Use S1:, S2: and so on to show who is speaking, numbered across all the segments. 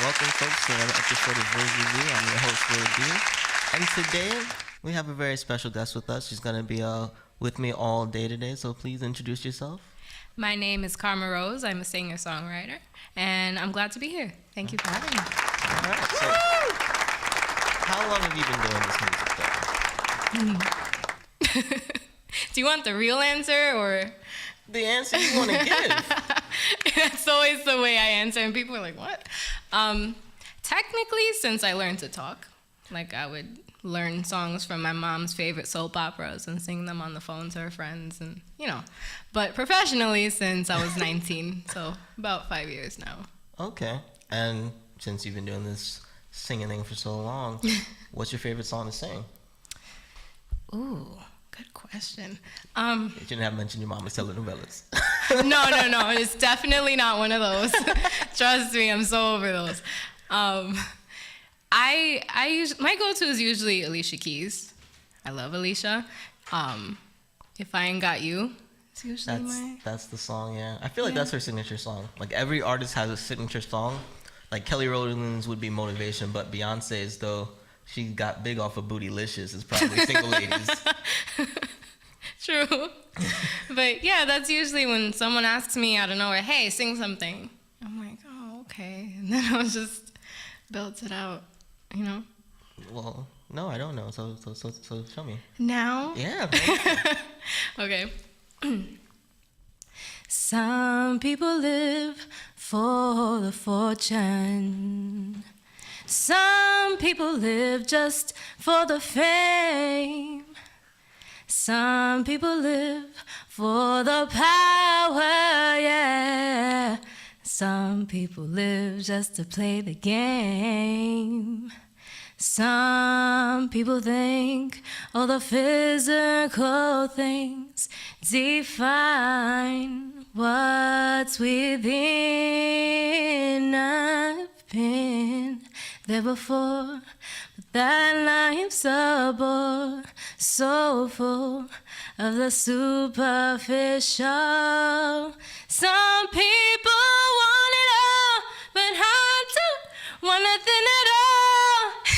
S1: welcome folks to another episode of Rosie Lee. I'm your host, Will D. And today we have a very special guest with us. She's going to be with me all day today, so please introduce yourself.
S2: My name is Carma Rose. I'm a singer-songwriter, and I'm glad to be here. Thank you for having me.
S1: All right, so how long have you been doing this music though?
S2: Do you want the real answer or?
S1: The answer you want to give.
S2: That's always the way I answer, and people are like, what? Technically, since I learned to talk, like I would learn songs from my mom's favorite soap operas and sing them on the phone to her friends, and but professionally since I was 19, so about 5 years now.
S1: Okay, and since you've been doing this singing thing for so long, what's your favorite song to sing?
S2: Ooh, good question.
S1: You shouldn't have mentioned your mama's telenovelas.
S2: No, it's definitely not one of those. Trust me, I'm so over those. My go-to is usually Alicia Keys. I love Alicia. If I Ain't Got You, it's usually
S1: that's the song. Yeah, I feel like that's her signature song. Like every artist has a signature song. Like Kelly Rowland's would be Motivation, but Beyonce's, though she got big off of Bootylicious, is probably Single Ladies.
S2: True. But yeah, that's usually when someone asks me out of nowhere, hey, sing something. I'm like, oh, okay. And then I'll just belt it out,
S1: Well, no, I don't know. So show me.
S2: Now?
S1: Yeah.
S2: Okay. Some people live for the fortune. Some people live just for the fame. Some people live for the power, yeah. Some people live just to play the game. Some people think all the physical things define what's within. I've been there before, but that life's a bore, so full of the superficial. Some people want it all, but I don't want nothing at all.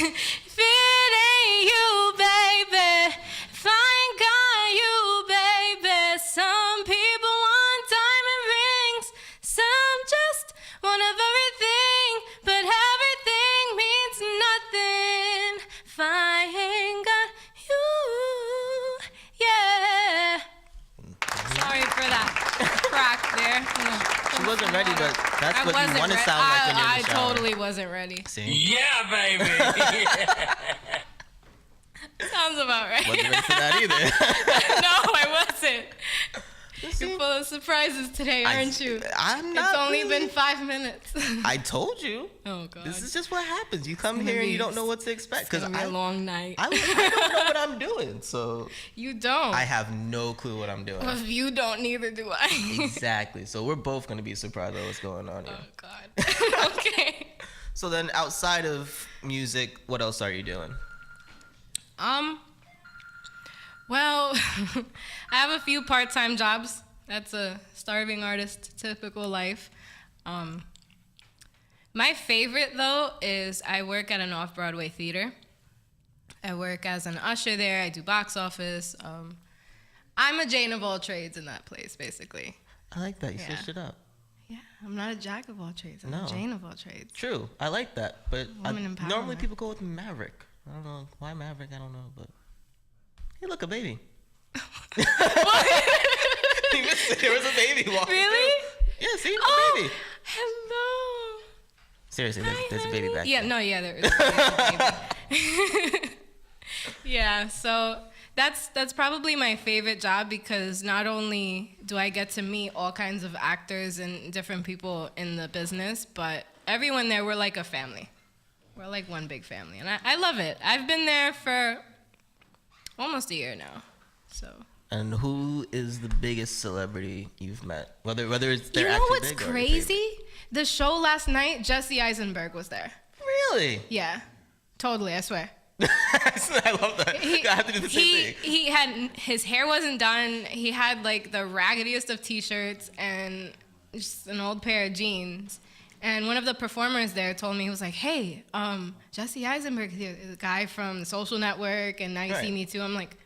S2: If it ain't you, baby, if I ain't got you, baby. Some people want diamond rings, some just want everything, but everything means nothing if I ain't got you, yeah. Sorry for that crack there.
S1: She wasn't ready, but that's what you want to sound like when you're in the shower.
S2: I totally wasn't ready.
S1: See?
S3: Yeah, baby.
S2: Sounds about right.
S1: Wasn't ready for that either.
S2: No, I wasn't. You're full of surprises today, aren't you?
S1: I'm not.
S2: It's only
S1: really.
S2: been 5 minutes.
S1: I told you.
S2: Oh, God.
S1: This is just what happens. You come here and you don't know what to expect.
S2: It's going to be a long night.
S1: I don't know what I'm doing, so.
S2: You don't.
S1: I have no clue what I'm doing.
S2: Well, if you don't, neither do I.
S1: Exactly. So we're both going to be surprised at what's going on here.
S2: Oh, God. Okay.
S1: So then outside of music, what else are you doing?
S2: Well, I have a few part-time jobs. That's a starving artist typical life. My favorite, though, is I work at an off-Broadway theater. I work as an usher there. I do box office. I'm a Jane of all trades in that place, basically.
S1: I like that. You switched it up.
S2: Yeah, I'm not a jack of all trades. I'm a Jane of all trades.
S1: True. I like that. But normally
S2: empowerment.
S1: people go with Maverick. I don't know. Why Maverick? I don't know. But hey, look, a baby. You missed it. There was a baby walking
S2: Really?
S1: through. Yeah, see? A baby.
S2: Hello.
S1: Seriously, there's a baby back there.
S2: There is a baby. Yeah, so that's probably my favorite job because not only do I get to meet all kinds of actors and different people in the business, but everyone there, we're like a family. We're like one big family, and I love it. I've been there for almost a year now, so.
S1: And who is the biggest celebrity you've met? Whether it's their
S2: You know
S1: actually
S2: what's
S1: big or
S2: crazy? The show last night, Jesse Eisenberg was there.
S1: Really?
S2: Yeah, totally, I swear.
S1: I love that. I have to do the same thing.
S2: He had, his hair wasn't done. He had like the raggediest of t-shirts and just an old pair of jeans. And one of the performers there told me, he was like, hey, Jesse Eisenberg, the guy from The Social Network, and Now You See Me Too. I'm like,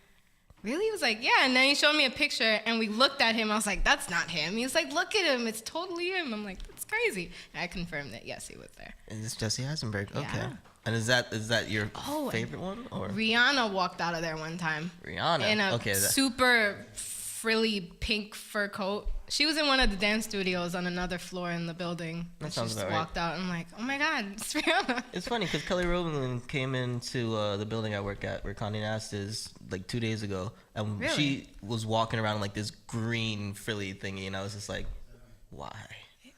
S2: really? He was like, yeah. And then he showed me a picture, and we looked at him. I was like, that's not him. He was like, look at him. It's totally him. I'm like, that's crazy. And I confirmed that, yes, he was there.
S1: And it's Jesse Eisenberg. Okay.
S2: Yeah.
S1: And is that your favorite one? Or
S2: Rihanna walked out of there one time.
S1: Rihanna?
S2: In a super frilly pink fur coat. She was in one of the dance studios on another floor in the building.
S1: That
S2: she
S1: sounds
S2: just
S1: about
S2: walked out. I'm like, oh my God, it's Rihanna.
S1: It's funny because Kelly Rowland came into the building I work at, where Condé Nast is, like 2 days ago, and
S2: Really?
S1: she was walking around like this green frilly thingy, and I was just like, why?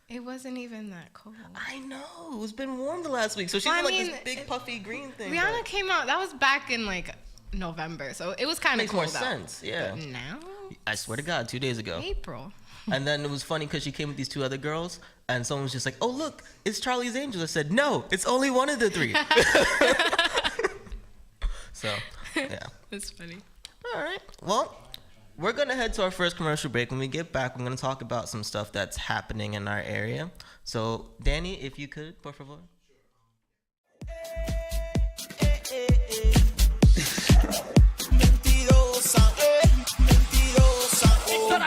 S2: It wasn't even that cold.
S1: I know, it's been warm the last week, so she's in like this big puffy green thing.
S2: Rihanna came out. That was back in like November, so it was kind of cold.
S1: Makes more sense, yeah.
S2: But now,
S1: I swear to God, 2 days ago.
S2: April.
S1: And then it was funny because she came with these two other girls, and someone was just like, oh, look, it's Charlie's Angels. I said, no, it's only one of the three. So, yeah.
S2: That's funny.
S1: All right. Well, we're going to head to our first commercial break. When we get back, we're going to talk about some stuff that's happening in our area. So, Danny, if you could, por favor.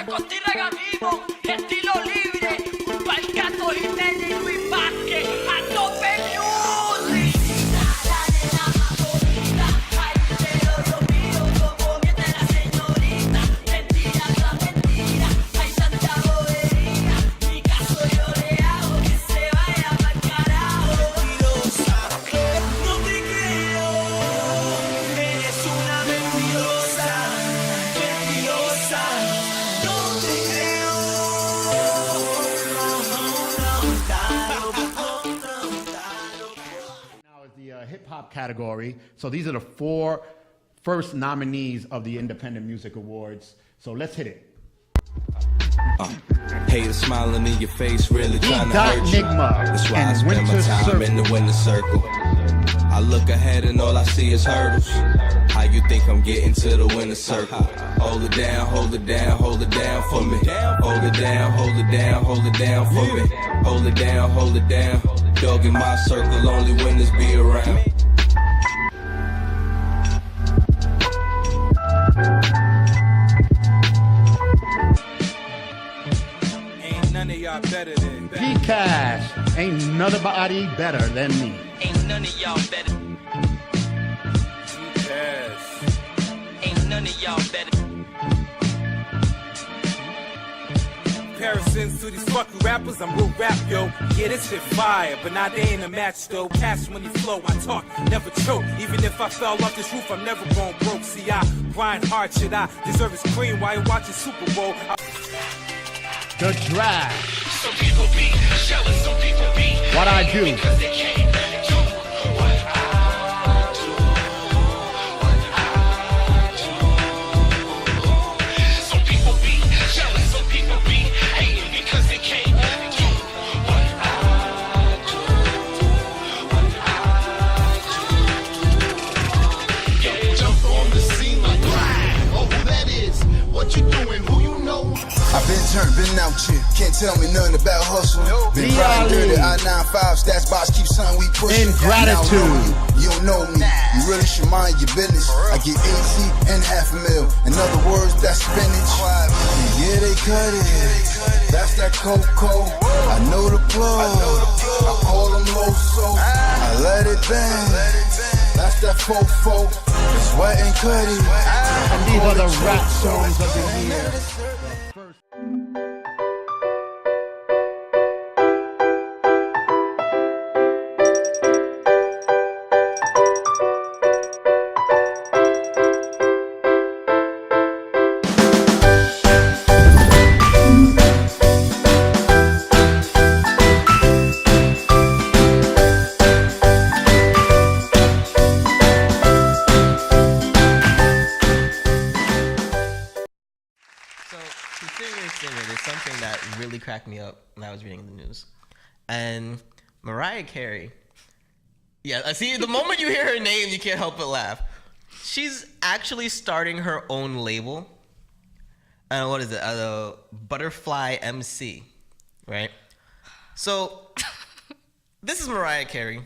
S3: Costi negativo, estilo libre, pa'l gato y Nelly Luis Vázquez, a tope music. La nena más bonita, ay, pero yo pido como miente la señorita. Mentira tras mentira, hay tanta bobería. Mi caso yo le hago que se vaya pa'l carajo. Mentirosa, no te creo, eres una mentirosa, mentirosa.
S4: Hip hop category. So these are the 4 first nominees of the Independent Music Awards. So let's hit it.
S5: Haters smiling in your face, really trying to hurt you.
S4: Enigma
S5: That's why I
S4: and
S5: spend my
S4: Winter
S5: time
S4: Circle.
S5: in the winter circle. I look ahead and all I see is hurdles. How you think I'm getting to the winter circle? Hold it down, hold it down, hold it down for me. Hold it down, hold it down, hold it down for me. Hold it down, hold it down. Dog in my circle, only winners be around.
S6: Ain't none of y'all better than
S4: P-Cash, ain't nobody better than me.
S3: Ain't none of y'all better.
S6: Yes.
S3: Ain't none of y'all better.
S6: Comparisons to these fucking rappers, I'm real rap, yo. Yeah, this shit fire, but now they ain't a match, though. Cash money flow, I talk, never choke. Even if I fell off this roof, I'm never going broke. See, I grind hard, shit, I deserve his cream while you watching Super Bowl.
S4: The Drag.
S3: Some people be jealous, some people be
S4: What I do.
S3: because they can't do what I do. What I do. Some people be jealous, some people be hating because they can't do what I do. What I do.
S7: Yo, jump on the scene like wow. Oh, who that is? What you doing? Who you know?
S8: I've been turned, been out here. Can't tell me nothing about hustle. Been grinding dirty, I-95 stats box, keep something we pushing.
S4: Ingratitude.
S8: You don't know me. You really should mind your business. I get easy and $500,000. In other words, that's spinach. Yeah, they cut it. That's that cocoa. I know the plug. I call them low-so. I let it bang. That's that fofo. It's wet and cutty.
S4: And these are the rap songs of the year.
S1: Really cracked me up when I was reading the news. And Mariah Carey, yeah, I see, the moment you hear her name, you can't help but laugh. She's actually starting her own label. What is it? Butterfly MC, right? So This is Mariah Carey,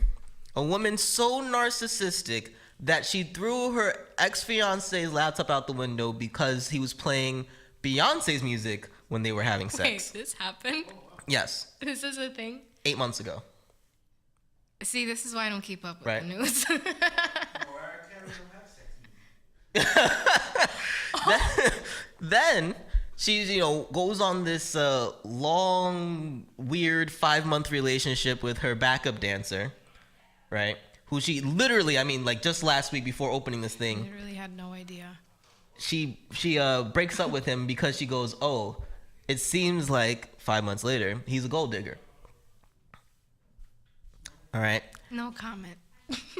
S1: a woman so narcissistic that she threw her ex-fiance's laptop out the window because he was playing Beyonce's music when they were having sex.
S2: Wait, this happened?
S1: Yes,
S2: This is a thing?
S1: 8 months ago.
S2: See, this is why I don't keep up with
S1: Right.
S2: the news.
S1: Then she, goes on this long, weird 5-month relationship with her backup dancer, right? Who she literally, just last week before opening this thing,
S2: Literally had no idea.
S1: she breaks up with him because she goes, oh, it seems like 5 months later he's a gold digger. All right.
S2: No comment.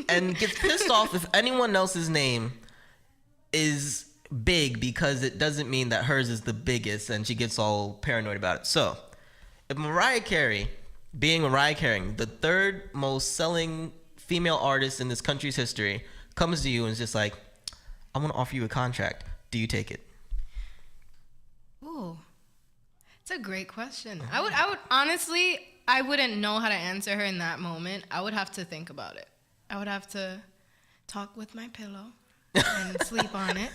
S1: And gets pissed off if anyone else's name is big because it doesn't mean that hers is the biggest, and she gets all paranoid about it. So, if Mariah Carey, being Mariah Carey, the third most selling female artist in this country's history, comes to you and is just like, I want to offer you a contract. Do you take it?
S2: Ooh, it's a great question. I would honestly, I wouldn't know how to answer her in that moment. I would have to think about it. I would have to talk with my pillow and sleep on it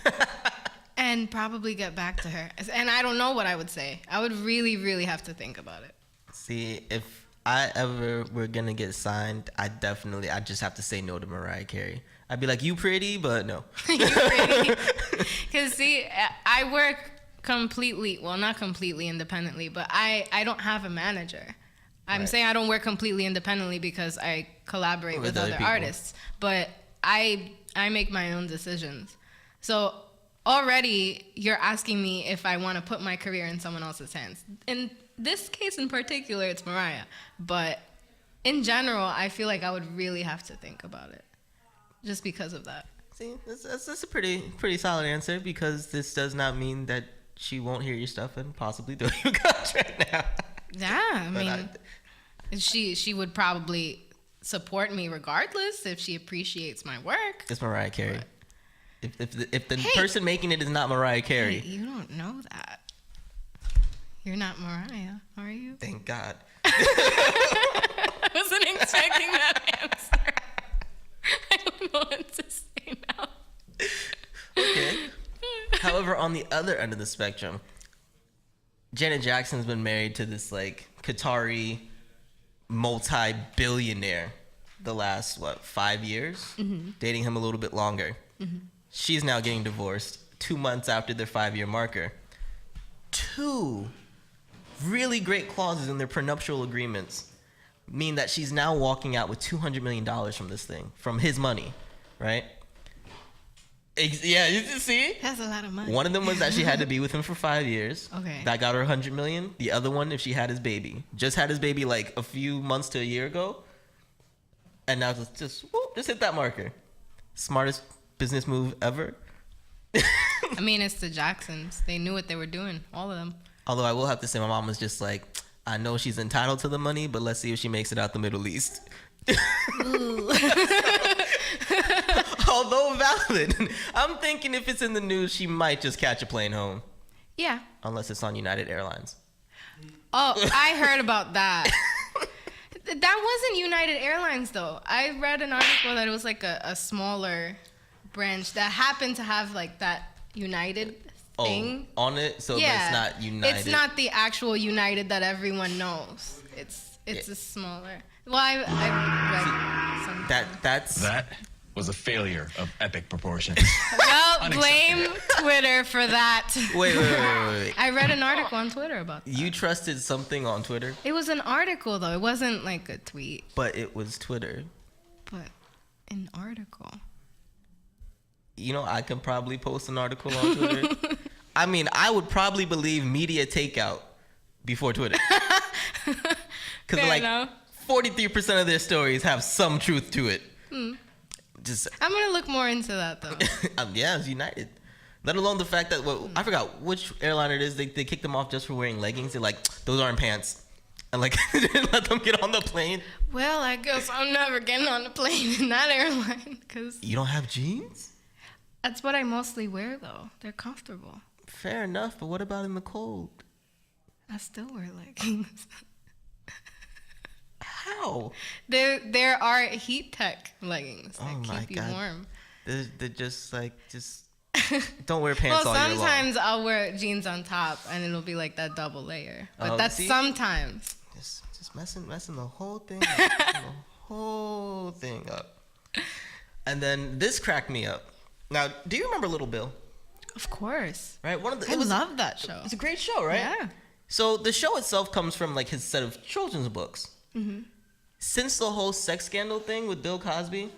S2: and probably get back to her. And I don't know what I would say. I would really, really have to think about it.
S1: See, if I ever were going to get signed, I just have to say no to Mariah Carey. I'd be like, you pretty, but no.
S2: You pretty. Because, see, I work completely, well, not completely independently, but I don't have a manager. I'm saying I don't work completely independently because I collaborate with other
S1: people.
S2: artists. But I make my own decisions. So already you're asking me if I want to put my career in someone else's hands. In this case in particular, it's Mariah. But in general, I feel like I would really have to think about it just because of that.
S1: See, that's a pretty solid answer, because this does not mean that she won't hear your stuff and possibly do you a contract now.
S2: Yeah, I mean, she would probably support me regardless if she appreciates my work.
S1: It's Mariah Carey. If the person making it is not Mariah Carey.
S2: Hey, you don't know that. You're not Mariah, are you?
S1: Thank God.
S2: I wasn't expecting that answer. I don't know what to say now.
S1: Okay. However, on the other end of the spectrum, Janet Jackson's been married to this Qatari multi-billionaire the last 5 years, dating him a little bit longer. She's now getting divorced 2 months after their 5-year marker. 2 really great clauses in their prenuptial agreements mean that she's now walking out with $200 million from this thing, from his money, right? Yeah, you see?
S2: That's a lot of money.
S1: One of them was that she had to be with him for 5 years.
S2: Okay.
S1: That got her $100 million. The other one, if she had his baby. Just had his baby a few months to a year ago. And now just hit that marker. Smartest business move ever.
S2: I mean, it's the Jacksons. They knew what they were doing, all of them.
S1: Although I will have to say, my mom was just I know she's entitled to the money, but let's see if she makes it out the Middle East. Although valid, I'm thinking if it's in the news, she might just catch a plane home.
S2: Yeah.
S1: Unless it's on United Airlines.
S2: Oh, I heard about that. That wasn't United Airlines, though. I read an article that it was a smaller branch that happened to have that United thing.
S1: Oh, on it? So it's not United.
S2: It's not the actual United that everyone knows. It's a smaller. Well, I read something.
S9: That was a failure of epic proportions.
S2: Well, blame Twitter for that.
S1: Wait.
S2: I read an article on Twitter about that.
S1: You trusted something on Twitter?
S2: It was an article, though. It wasn't a tweet.
S1: But it was Twitter.
S2: But an article.
S1: I can probably post an article on Twitter. I mean, I would probably believe media takeout before Twitter. Because 43% of their stories have some truth to it.
S2: I'm going to look more into that, though.
S1: Yeah, it's United. Let alone the fact that, I forgot which airline it is. They kicked them off just for wearing leggings. They're like, those aren't pants. And didn't let them get on the plane.
S2: Well, I guess I'm never getting on a plane in that airline. Cause
S1: You don't have jeans?
S2: that's what I mostly wear, though. They're comfortable.
S1: Fair enough, but what about in the cold?
S2: I still wear leggings.
S1: How?
S2: There are heat tech leggings that
S1: Oh my
S2: keep you
S1: God.
S2: warm.
S1: They're just don't wear pants
S2: Well,
S1: all year long.
S2: sometimes I'll wear jeans on top, and it'll be like that double layer. But
S1: Oh,
S2: that's
S1: see?
S2: sometimes.
S1: Just messing the whole thing up. The whole thing up. And then this cracked me up. Now, do you remember Little Bill?
S2: Of course.
S1: Right?
S2: I love that show.
S1: It's a great show, right?
S2: Yeah.
S1: So the show itself comes from like his set of children's books.
S2: Mm-hmm.
S1: Since the whole sex scandal thing with Bill Cosby,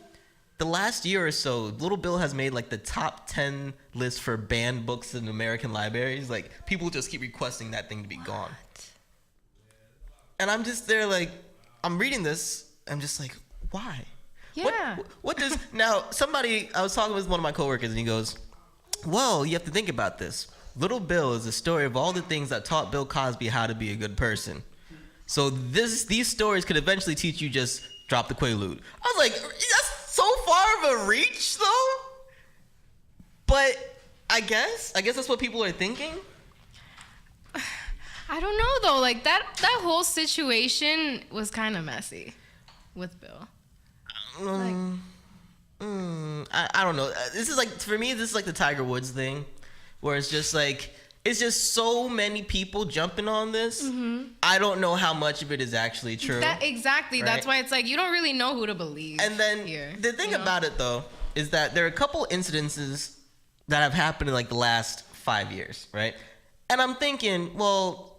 S1: the last year or so, Little Bill has made like the top 10 list for banned books in American libraries. Like people just keep requesting that thing to be gone. And I'm just there like, I'm reading this, I'm just like, why?
S2: Yeah.
S1: What does, now I was talking with one of my coworkers and he goes, well, you have to think about this. Little Bill is a story of all the things that taught Bill Cosby how to be a good person. So these stories could eventually teach you just drop the Quaalude. I was like, that's so far of a reach though. But I guess that's what people are thinking.
S2: I don't know though. Like that whole situation was kind of messy with Bill.
S1: I don't know. This is like, for me, this is like the Tiger Woods thing, where it's just like, it's just so many people jumping on this. Mm-hmm. I don't know how much of it is actually true.
S2: Exactly. Right? That's why it's like, you don't really know who to believe.
S1: And then the thing about it though, is that there are a couple incidences that have happened in like the last 5 years, right? And I'm thinking, well,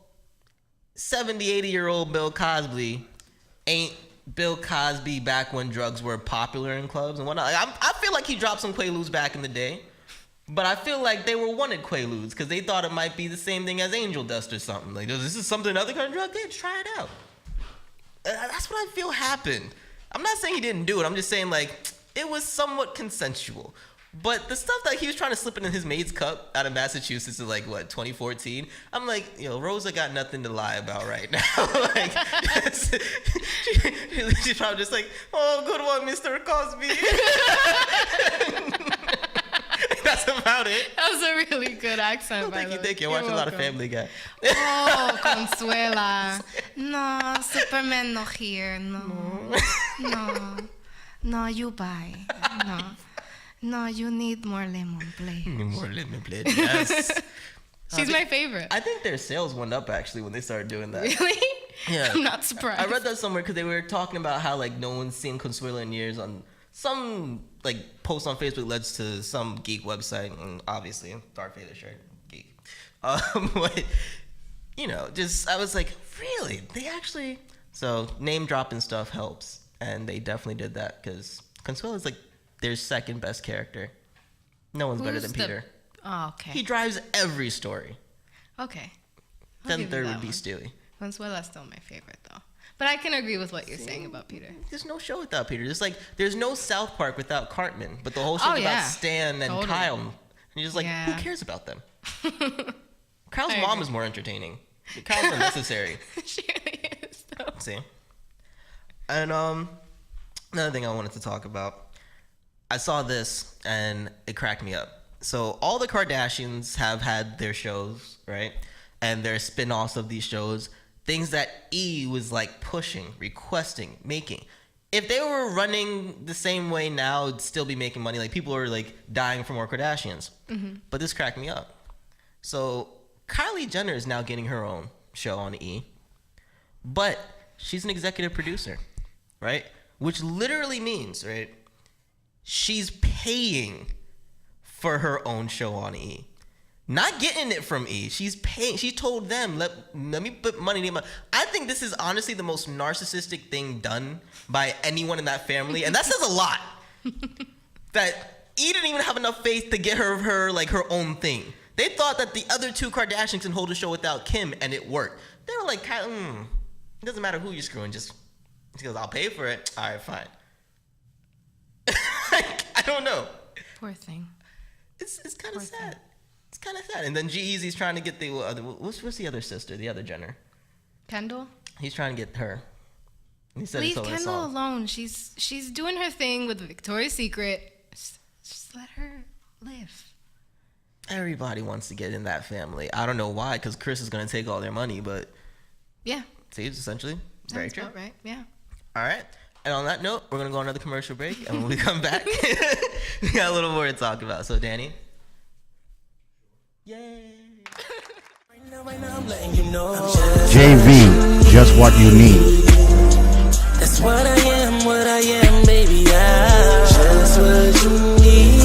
S1: 70, 80-year-old Bill Cosby ain't Bill Cosby back when drugs were popular in clubs and whatnot. Like, I feel like he dropped some Quaaludes back in the day, but I feel like they were wanted Quaaludes because they thought it might be the same thing as angel dust or something. Like, this is something other kind of drug? Yeah, try it out. That's what I feel happened. I'm not saying he didn't do it. I'm just saying, like, it was somewhat consensual. But the stuff that he was trying to slip in his maid's cup out of Massachusetts in, like, what, 2014? I'm like, Rosa got nothing to lie about right now. Like, she's probably just like, oh, good one, Mr. Cosby. That's about it.
S2: That was a really good accent, by the way.
S1: Thank you. I watch a lot of Family Guy.
S2: Oh, Consuela. No, Superman no here. No, you buy. No, you need more lemon, please.
S1: More lemon, please. Yes.
S2: She's my favorite.
S1: I think their sales went up actually when they started doing that.
S2: Really?
S1: Yeah.
S2: I'm not surprised.
S1: I read that somewhere because they were talking about how like no one's seen Consuela in years on some like post on Facebook led to some geek website, and obviously Darth Vader shirt, geek. But just I was like, really? They actually? So name dropping stuff helps, and they definitely did that because Consuela's like their second best character. No one's better than Peter.
S2: Oh, okay.
S1: He drives every story.
S2: Okay.
S1: Then third would be Stewie.
S2: Consuela's still my favorite though. But I can agree with what you're saying about Peter.
S1: There's no show without Peter. There's no South Park without Cartman. But the whole show's about Stan and Kyle. And you're just like, who cares about them? Kyle's mom is more entertaining. Kyle's unnecessary.
S2: She really is though.
S1: See? And another thing I wanted to talk about. I saw this and it cracked me up. So all the Kardashians have had their shows, right? And their spin-offs of these shows. Things that E was like pushing, requesting, making. If they were running the same way now, it'd still be making money. Like people are like dying for more Kardashians. Mm-hmm. But this cracked me up. So Kylie Jenner is now getting her own show on E. But she's an executive producer, right? Which literally means, right? She's paying for her own show on E. Not getting it from E. She's paying. She told them, let me put money in my... I think this is honestly the most narcissistic thing done by anyone in that family. And that says a lot. That E didn't even have enough faith to get her own thing. They thought that the other two Kardashians can hold a show without Kim, and it worked. They were like, it doesn't matter who you're screwing. She goes, I'll pay for it. All right, fine. I don't know.
S2: Poor thing.
S1: It's kind of sad. It's kind of sad. And then G-Eazy's trying to get the what's the other sister, the other Jenner?
S2: Kendall?
S1: He's trying to get her. He said
S2: leave Kendall alone. She's doing her thing with Victoria's Secret. Just let her live.
S1: Everybody wants to get in that family. I don't know why, because Chris is going to take all their money, but
S2: yeah.
S1: See, it's essentially very true.
S2: About right, yeah.
S1: All right. And on that note, we're going to go on another commercial break. And when we come back, we got a little more to talk about. So, Danny. Yay.
S4: JV, just what you need.
S10: That's what I am, baby. I'm just what you need.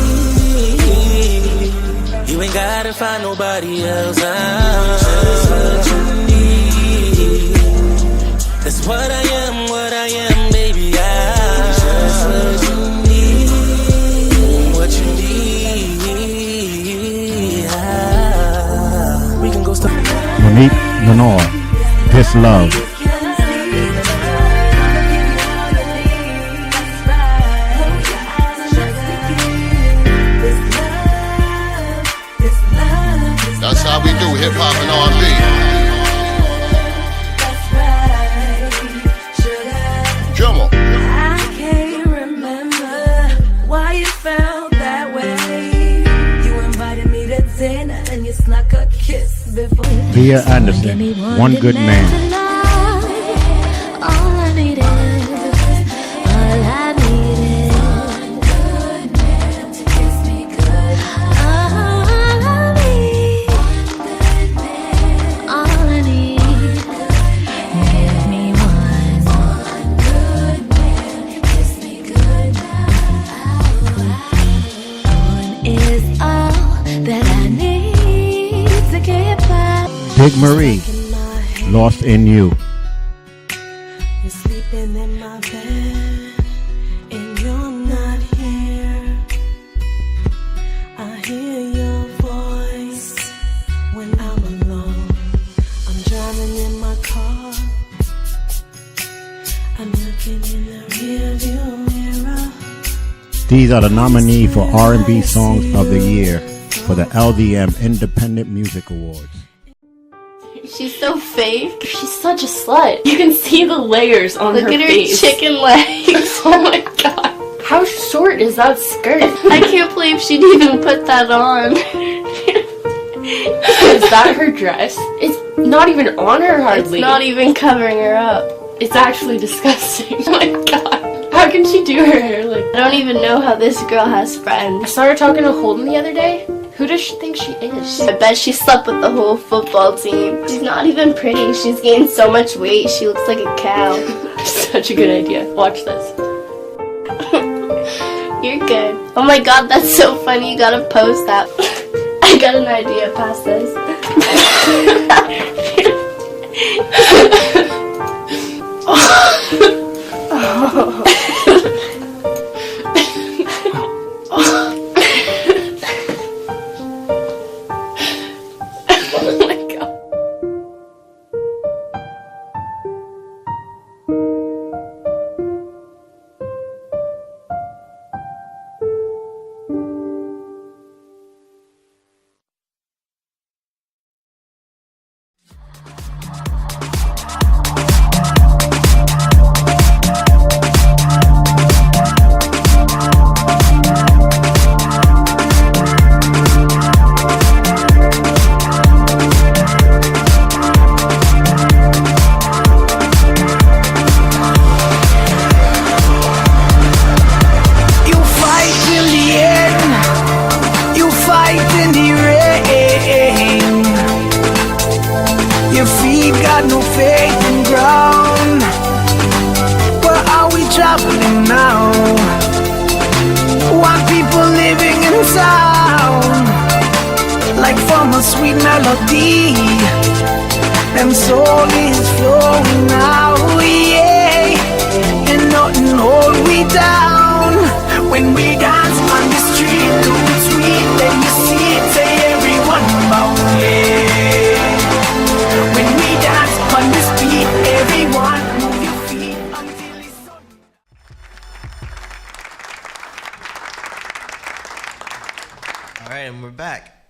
S10: You ain't gotta find nobody else. I'm just what you need. That's what I am, baby. I'm just what you need. What you need. We can go start.
S4: Monique Lenore, This Love.
S7: That's how we do hip hop and R&B. Come on.
S11: I can't remember why you felt that way. You invited me to dinner and you snuck a kiss before.
S4: Via Anderson, One Good Man.
S11: All I needed, all I needed. One good man to kiss me good. All I need, one good man. All I need, give me one good man, kiss me good now. One is all that I need to get by.
S4: Big Marie, Lost in You.
S11: You're sleeping in my bed, and you're not here. I hear your voice when I'm alone. I'm driving in my car. I'm looking in the rearview mirror.
S4: These are the nominees for R&B Songs of the Year for the LDM Independent Music Awards.
S2: She's so fake. She's such a slut. You can see the layers on her face. Look at her chicken legs. Oh my god. How short is that skirt? I can't believe she'd even put that on. Is that her dress? It's not even on her hardly. It's not even covering her up. It's actually disgusting. Oh my god. How can she do her hair like that? I don't even know how this girl has friends. I saw her talking to Holden the other day. Who does she think she is? I bet she slept with the whole football team. She's not even pretty. She's gained so much weight. She looks like a cow. Such a good idea. Watch this. You're good. Oh my god, that's so funny. You gotta post that. I got an idea. Pass this.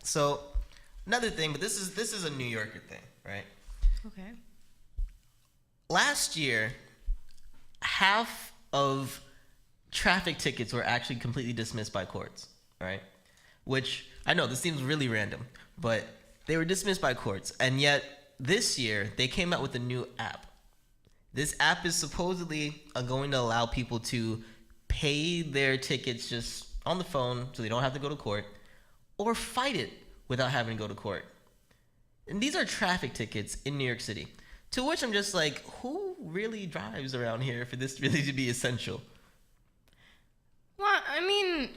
S1: So, another thing, but this is a New Yorker thing, right?
S2: Okay.
S1: Last year, half of traffic tickets were actually completely dismissed by courts, right? Which, I know, this seems really random, but they were dismissed by courts. And yet, this year, they came out with a new app. This app is supposedly going to allow people to pay their tickets just on the phone so they don't have to go to court, or fight it without having to go to court. And these are traffic tickets in New York City. To which I'm just like, who really drives around here for this really to be essential?
S2: Well, I mean,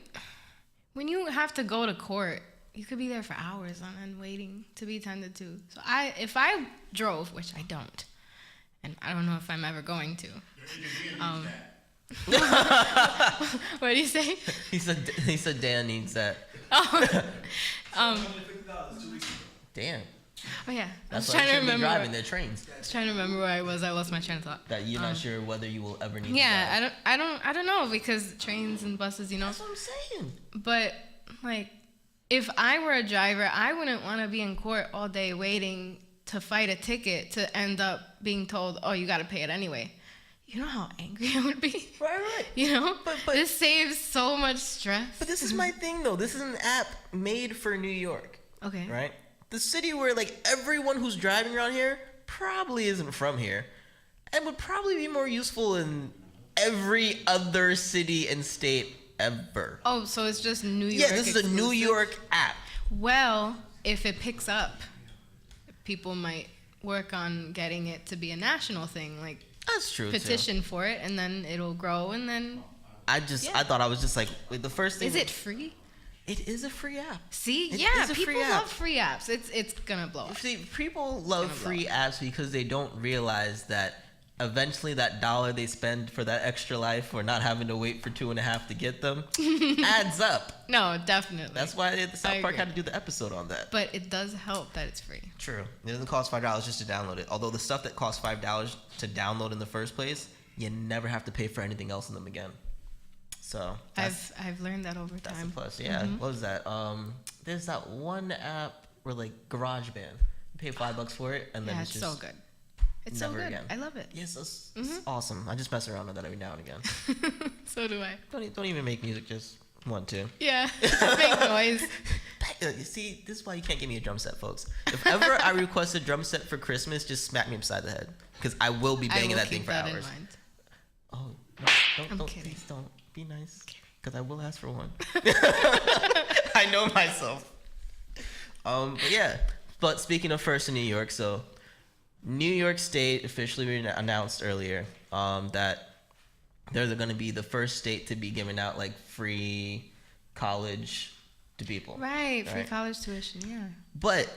S2: when you have to go to court, you could be there for hours on end waiting to be tended to. So if I drove, which I don't, and I don't know if I'm ever going to. What did he say?
S1: He said Dan needs that. Damn.
S2: Oh yeah,
S1: That's
S2: I was
S1: why
S2: trying to
S1: you
S2: remember.
S1: Driving their trains.
S2: I was trying to remember where I was. I lost my train of thought.
S1: That you're not sure whether you will ever need.
S2: Yeah,
S1: to drive.
S2: I don't know, because trains and buses, you know.
S1: That's what I'm saying.
S2: But like, if I were a driver, I wouldn't want to be in court all day waiting to fight a ticket to end up being told, oh, you got to pay it anyway. You know how angry I would be?
S1: Right.
S2: You know?
S1: But
S2: this saves so much stress.
S1: But this is my thing, though. This is an app made for New York.
S2: Okay.
S1: Right? The city where, like, everyone who's driving around here probably isn't from here and would probably be more useful in every other city and state ever.
S2: Oh, so it's just New York.
S1: Yeah, this is a New York app.
S2: Well, if it picks up, people might work on getting it to be a national thing, like
S1: that's true.
S2: Petition for it, and then it'll grow, and then.
S1: I thought I was just like, wait, the first thing.
S2: Is it free?
S1: It is a free app.
S2: See, people love free apps. It's gonna blow up.
S1: See, people love free apps because they don't realize that eventually that dollar they spend for that extra life or not having to wait for 2.5 to get them adds up.
S2: No, definitely.
S1: That's why the South Park had to do the episode on that.
S2: But it does help that it's free.
S1: True. It doesn't cost $5 just to download it. Although the stuff that costs $5 to download in the first place, you never have to pay for anything else in them again. So
S2: I've learned that over time.
S1: That's a plus. Yeah. Mm-hmm. What was that? There's that one app where like GarageBand. You pay $5 for it, and then it's just
S2: so good. It's so good. Again. I love it.
S1: Yes, it's awesome. I just mess around with that every now and again.
S2: So do I.
S1: Don't even make music. Just want to.
S2: Yeah. Make noise.
S1: You see, this is why you can't give me a drum set, folks. If ever I request a drum set for Christmas, just smack me upside the head, because I will be banging that thing for hours. Oh, no, don't,
S2: kidding.
S1: Please don't. Be nice, because I will ask for one. I know myself. But yeah. But speaking of first in New York, so New York State officially announced earlier that they're going to be the first state to be giving out like free college to people.
S2: Right, free college tuition, yeah.
S1: But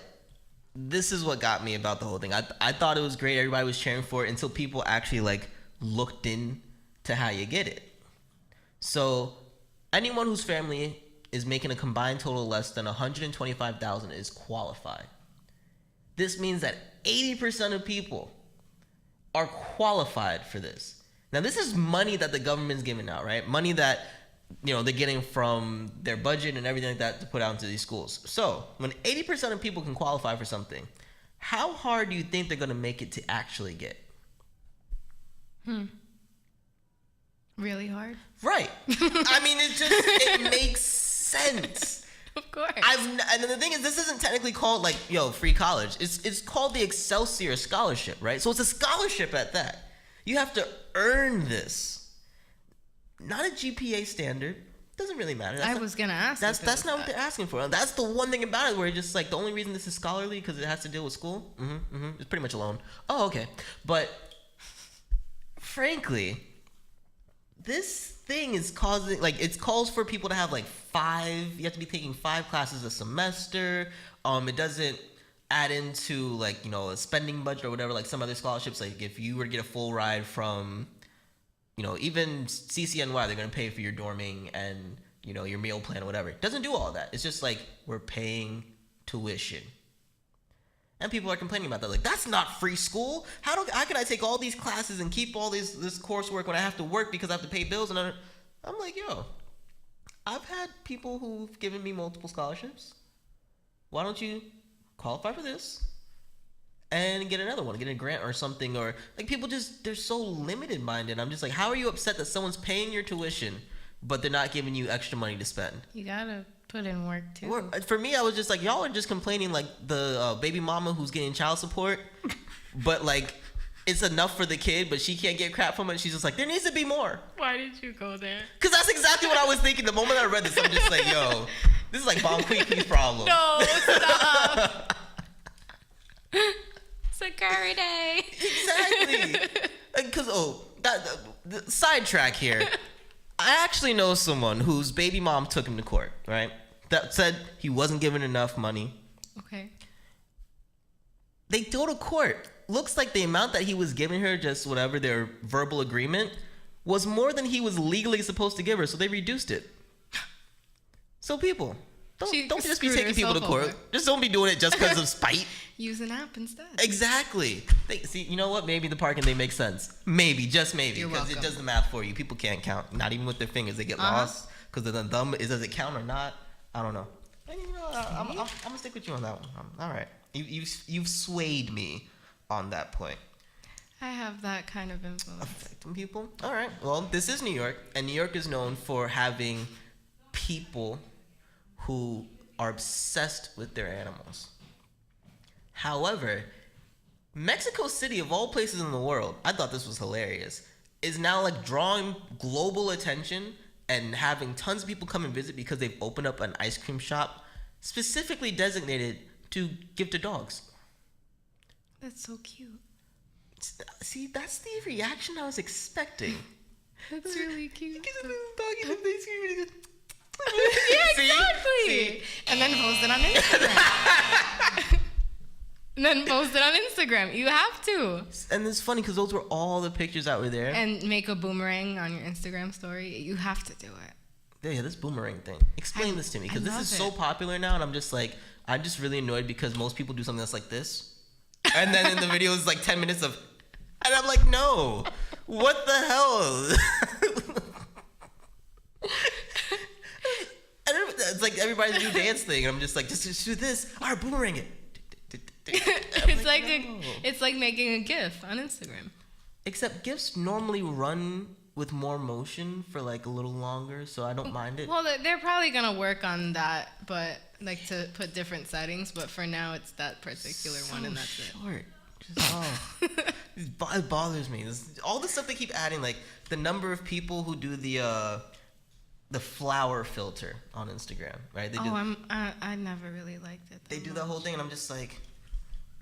S1: this is what got me about the whole thing. I thought it was great. Everybody was cheering for it until people actually like looked into how you get it. So anyone whose family is making a combined total less than $125,000 is qualified. This means that 80% of people are qualified for this. Now, this is money that the government's giving out, right? Money that, they're getting from their budget and everything like that to put out into these schools. So when 80% of people can qualify for something, how hard do you think they're going to make it to actually get?
S2: Really hard?
S1: Right. I mean, it makes sense.
S2: Of course.
S1: And the thing is, this isn't technically called like, free college. It's called the Excelsior Scholarship, right? So it's a scholarship at that. You have to earn this. Not a GPA standard. Doesn't really matter.
S2: I was gonna ask.
S1: That's not what they're asking for. That's the one thing about it where it's just like the only reason this is scholarly because it has to deal with school. It's pretty much a loan. Oh, okay. But frankly, this thing is causing it calls for people to have you have to be taking 5 classes a semester. It doesn't add into a spending budget or whatever, like some other scholarships. Like if you were to get a full ride from even CCNY, they're going to pay for your dorming and your meal plan or whatever. It doesn't do all that. It's just we're paying tuition. And people are complaining about that. That's not free school. How can I take all these classes and keep all this coursework when I have to work because I have to pay bills? And I'm like, I've had people who've given me multiple scholarships. Why don't you qualify for this and get another one, get a grant or something? Or people they're so limited minded. I'm just like, how are you upset that someone's paying your tuition, but they're not giving you extra money to spend?
S2: You gotta put in work too.
S1: For me, I was just like, y'all are just complaining like the baby mama who's getting child support, but it's enough for the kid, but she can't get crap from it. She's just like, there needs to be more.
S2: Why did you go there?
S1: Because that's exactly what I was thinking. The moment I read this, I'm just like, yo, this is like Bomb Quee's problem.
S2: No, stop. Sakura Day.
S1: Exactly. Because, the sidetrack here. I actually know someone whose baby mom took him to court, right? That said he wasn't given enough money.
S2: Okay.
S1: They go to court. Looks like the amount that he was giving her, just whatever their verbal agreement, was more than he was legally supposed to give her, so they reduced it. So people, don't just be taking people to court.
S2: Over.
S1: Just don't be doing it just because of spite.
S2: Use an app instead.
S1: Exactly. See, you know what? Maybe the parking they make sense. Maybe, just maybe, because it does the math for you. People can't count, not even with their fingers. They get lost because the thumb. Does it count or not? I don't know. And, I'm gonna stick with you on that one. All right. You've swayed me on that point.
S2: I have that kind of influence.
S1: Affecting people? All right. Well, this is New York, and New York is known for having people who are obsessed with their animals. However, Mexico City, of all places in the world, I thought this was hilarious, is now like drawing global attention and having tons of people come and visit because they've opened up an ice cream shop specifically designated to give to dogs.
S2: That's so cute.
S1: See, that's the reaction I was expecting.
S2: That's really cute.
S1: Yeah,
S2: exactly.
S1: See?
S2: And then post it on Instagram. You have to.
S1: And it's funny because those were all the pictures that were there.
S2: And make a boomerang on your Instagram story. You have to do it.
S1: Yeah, this boomerang thing. Explain this to me, because this is so popular now, and I'm just really annoyed because most people do something that's like this. And then in the video it's like 10 minutes of, and I'm like, no, what the hell? And it's like everybody's new dance thing, and I'm just like, just do this. All right, boomerang it.
S2: It's like making a GIF on Instagram.
S1: Except GIFs normally run with more motion for like a little longer, so I don't mind it.
S2: Well, they're probably gonna work on that, but like to put different settings. But for now, it's that particular one, and that's
S1: short. It bothers me. All the stuff they keep adding, like the number of people who do the flower filter on Instagram, right?
S2: I never really liked it.
S1: They do that whole thing, and I'm just like,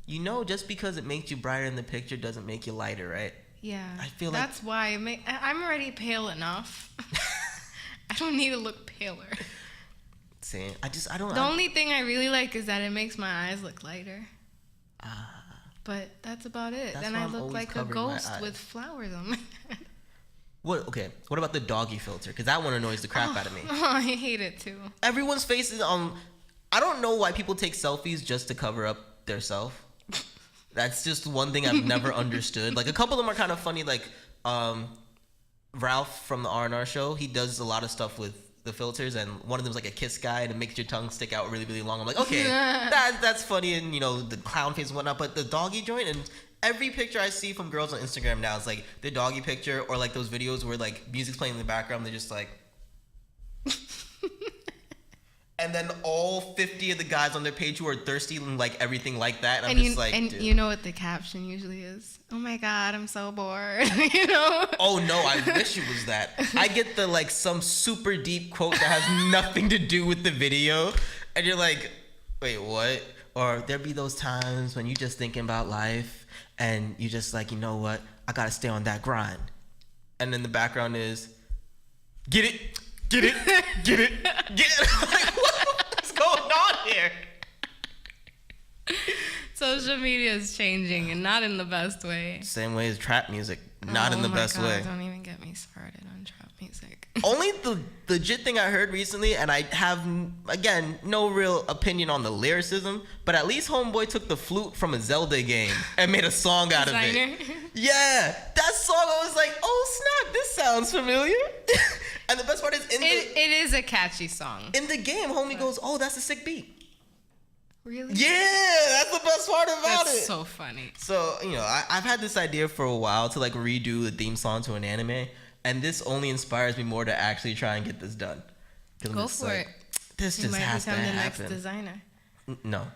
S1: just because it makes you brighter in the picture doesn't make you lighter, right?
S2: Yeah,
S1: I feel
S2: that's why I'm already pale enough. I don't need to look paler.
S1: See, I don't.
S2: The only thing I really like is that it makes my eyes look lighter. But that's about it. Then I look like a ghost with flowers on my head.
S1: What? Okay. What about the doggy filter? Because that one annoys the crap out of me.
S2: Oh, I hate it too.
S1: Everyone's face is on. I don't know why people take selfies just to cover up their self. That's just one thing I've never understood. Like a couple of them are kind of funny. Like Ralph from the R&R show, he does a lot of stuff with the filters, and one of them's like a kiss guy, and it makes your tongue stick out really, really long. I'm like, okay, that's funny, and the clown face and whatnot. But the doggy joint, and every picture I see from girls on Instagram now is like the doggy picture, or like those videos where like music's playing in the background, they're just like. And then all 50 of the guys on their page who are thirsty and like everything like that. And I'm just like, dude.
S2: You know what the caption usually is? Oh my God, I'm so bored.
S1: Oh no, I wish it was that. I get the like some super deep quote that has nothing to do with the video. And you're like, wait, what? Or there be those times when you just thinking about life and you just like, you know what? I gotta stay on that grind. And then the background is, get it. Get it, get it, get it. Like, what's going on here?
S2: Social media is changing, and not in the best way.
S1: Same way as trap music, not in the best way.
S2: Don't even get me started on trap music.
S1: Only the legit thing I heard recently, and I have, again, no real opinion on the lyricism, but at least Homeboy took the flute from a Zelda game and made a song out of it. Yeah, that song, I was like, oh snap, this sounds familiar. And the best part is
S2: it is a catchy song.
S1: In the game, homie goes, oh, that's a sick beat.
S2: Really?
S1: Yeah, that's the best part about it.
S2: That's so funny.
S1: So, I've had this idea for a while to like redo the theme song to an anime, and this only inspires me more to actually try and get this done.
S2: Go for it.
S1: This just has to happen.
S2: You might become the next designer.
S1: No.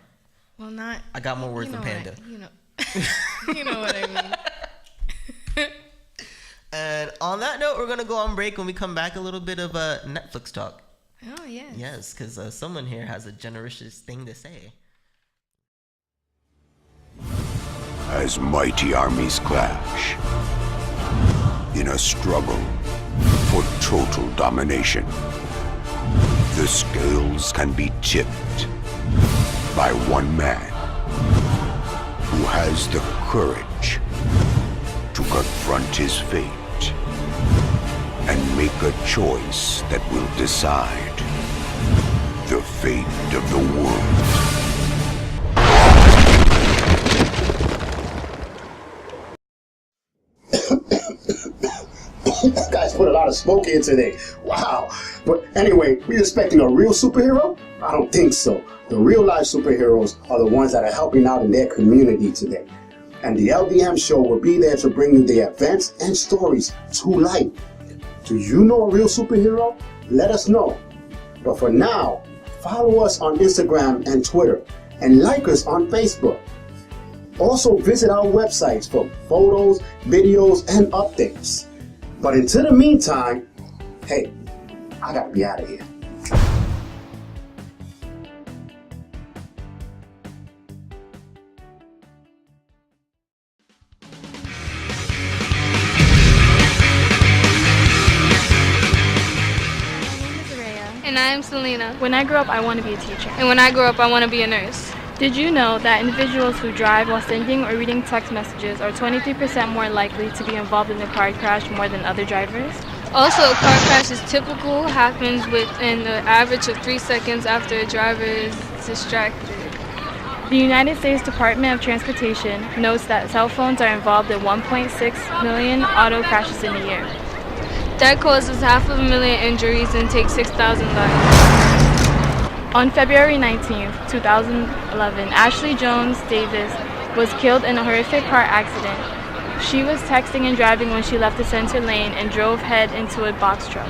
S2: Well, not.
S1: I got more words than Panda.
S2: You know what I mean.
S1: on that note, we're gonna go on break. When we come back, a little bit of Netflix talk.
S2: Oh, yes.
S1: Yes, because someone here has a generous thing to say.
S12: As mighty armies clash in a struggle for total domination, the scales can be tipped by one man who has the courage to confront his fate and make a choice that will decide the fate of the world.
S13: Guys put a lot of smoke here today. Wow. But anyway, we expecting a real superhero? I don't think so. The real life superheroes are the ones that are helping out in their community today. And the LDM Show will be there to bring you the events and stories to life. Do you know a real superhero? Let us know. But for now, follow us on Instagram and Twitter, and like us on Facebook. Also visit our websites for photos, videos, and updates. But until the meantime, hey, I gotta be out of here.
S2: And I am Selena.
S14: When I grow up, I want to be a teacher.
S2: And when I grow up, I want to be a nurse.
S14: Did you know that individuals who drive while sending or reading text messages are 23% more likely to be involved in a car crash more than other drivers?
S2: Also, a car crash is typical, happens within an average of 3 seconds after a driver is distracted.
S14: The United States Department of Transportation notes that cell phones are involved in 1.6 million auto crashes in a year.
S2: That causes 500,000 injuries and takes 6,000 lives.
S14: On February 19, 2011, Ashley Jones Davis was killed in a horrific car accident. She was texting and driving when she left the center lane and drove head into a box truck.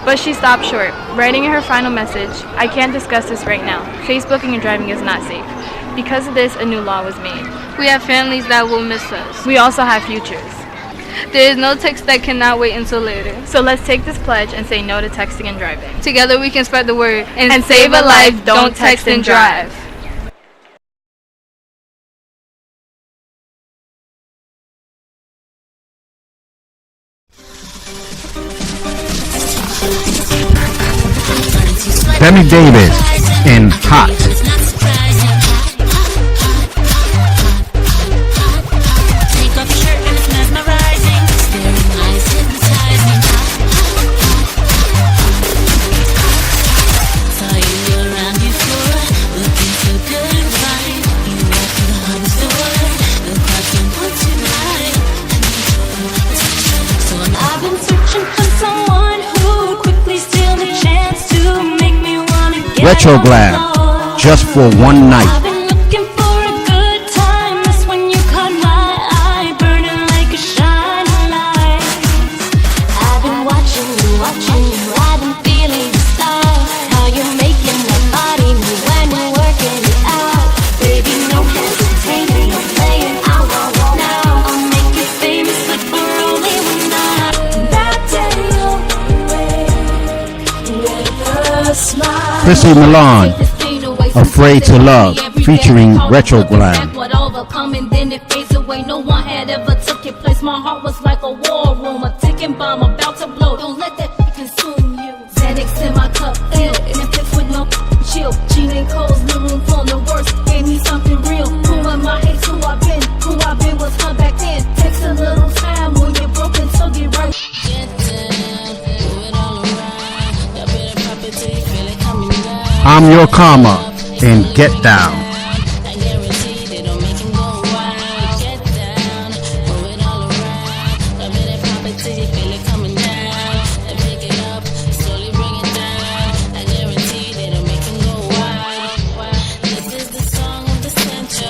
S14: But she stopped short, writing in her final message, "I can't discuss this right now. Facebooking and driving is not safe." Because of this, a new law was made.
S2: We have families that will miss us.
S14: We also have futures.
S2: There is no text that cannot wait until later.
S14: So let's take this pledge and say no to texting and driving.
S2: Together we can spread the word
S14: and save a life. Don't text and drive.
S4: Demi Davis in Hot. Retro Glam, just for one night.
S11: I've been looking for a good time. That's when you caught my eye, burning like a shining light. I've been watching you. I've been feeling the style. How you're making that body move when you're working it out. Baby, no hesitating, no playing. I want now. I'll make you famous like we're only one night. That day away with a smile.
S4: Chrissy Milan, Afraid to Love, featuring Retro Glam.
S11: Overcoming, then it fades away. No one had ever took your place. My heart was like a war room, a ticking bomb about to blow. Don't let that consume you. Xanax in my cup, feel Netflix with no chill. Gene and Cole's new room full the worst. Gave me something real. Who am I? It's who I've been was her back then. Takes a little time when you're broken, so get right.
S4: I'm Your Karma and Get Down.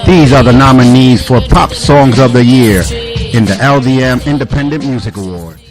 S4: These are the nominees for Pop Songs of the Year in the LDM Independent Music Awards.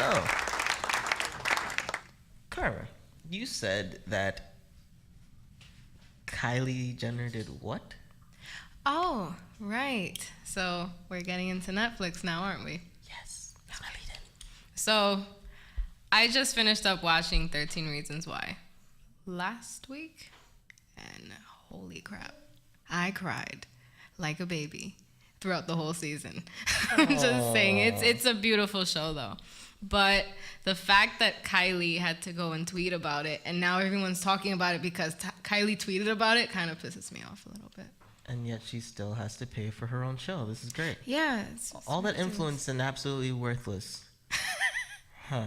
S1: So, Carma, you said that Kylie Jenner did what?
S2: Oh, right. So we're getting into Netflix now, aren't we?
S1: Yes. That's my lead in.
S2: So I just finished up watching 13 Reasons Why last week, and holy crap, I cried like a baby throughout the whole season. I'm just saying, it's a beautiful show though. But the fact that Kylie had to go and tweet about it, and now everyone's talking about it because Kylie tweeted about it, kind of pisses me off a little bit.
S1: And yet she still has to pay for her own show. This is great.
S2: Yeah.
S1: All that influence and absolutely worthless. Huh.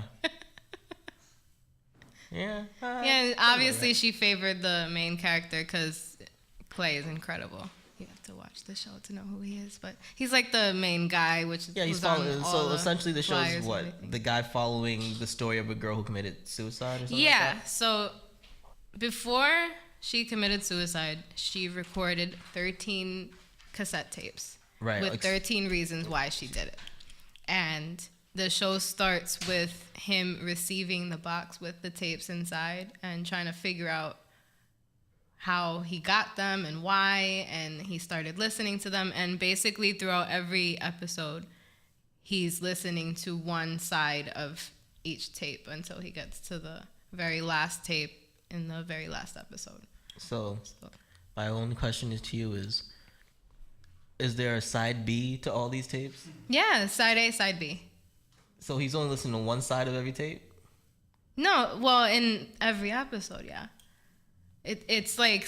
S1: Yeah.
S2: Yeah, obviously she favored the main character because Clay is incredible. You have to watch the show to know who he is, but he's like the main guy, which is
S1: he's following. So essentially, the show is what the guy following the story of a girl who committed suicide or something.
S2: Yeah.
S1: Like that?
S2: So before she committed suicide, she recorded 13 cassette tapes with 13 reasons why she did it, and the show starts with him receiving the box with the tapes inside and trying to figure out how he got them and why, and he started listening to them. And basically throughout every episode, he's listening to one side of each tape until he gets to the very last tape in the very last episode.
S1: So my only question is to you is there a side B to all these tapes?
S2: Yeah, side A, side B.
S1: So he's only listening to one side of every tape?
S2: No, well, in every episode, yeah. It's like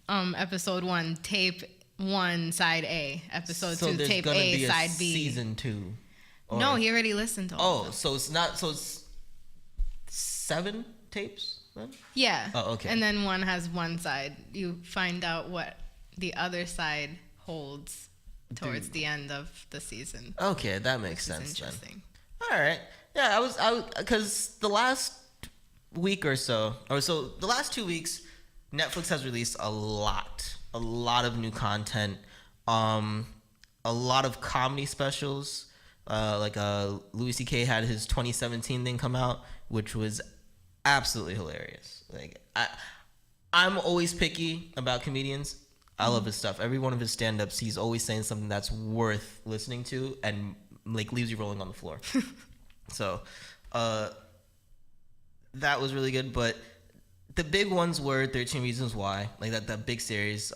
S2: episode 1, tape 1, side A. Episode 2, tape A, side B.
S1: Season 2.
S2: No, he already listened to all of them.
S1: So it's not. So it's 7 tapes then?
S2: Yeah.
S1: Oh, okay.
S2: And then one has one side. You find out what the other side holds towards the end of the season.
S1: Okay, that makes sense.
S2: Interesting.
S1: Then. All right. Yeah, I was because the last week or so the last 2 weeks, Netflix has released a lot of new content, a lot of comedy specials. Like Louis C.K. had his 2017 thing come out, which was absolutely hilarious. Like I'm always picky about comedians. I love his stuff. Every one of his stand-ups, he's always saying something that's worth listening to and like leaves you rolling on the floor. So that was really good. But the big ones were 13 Reasons Why, like that big series.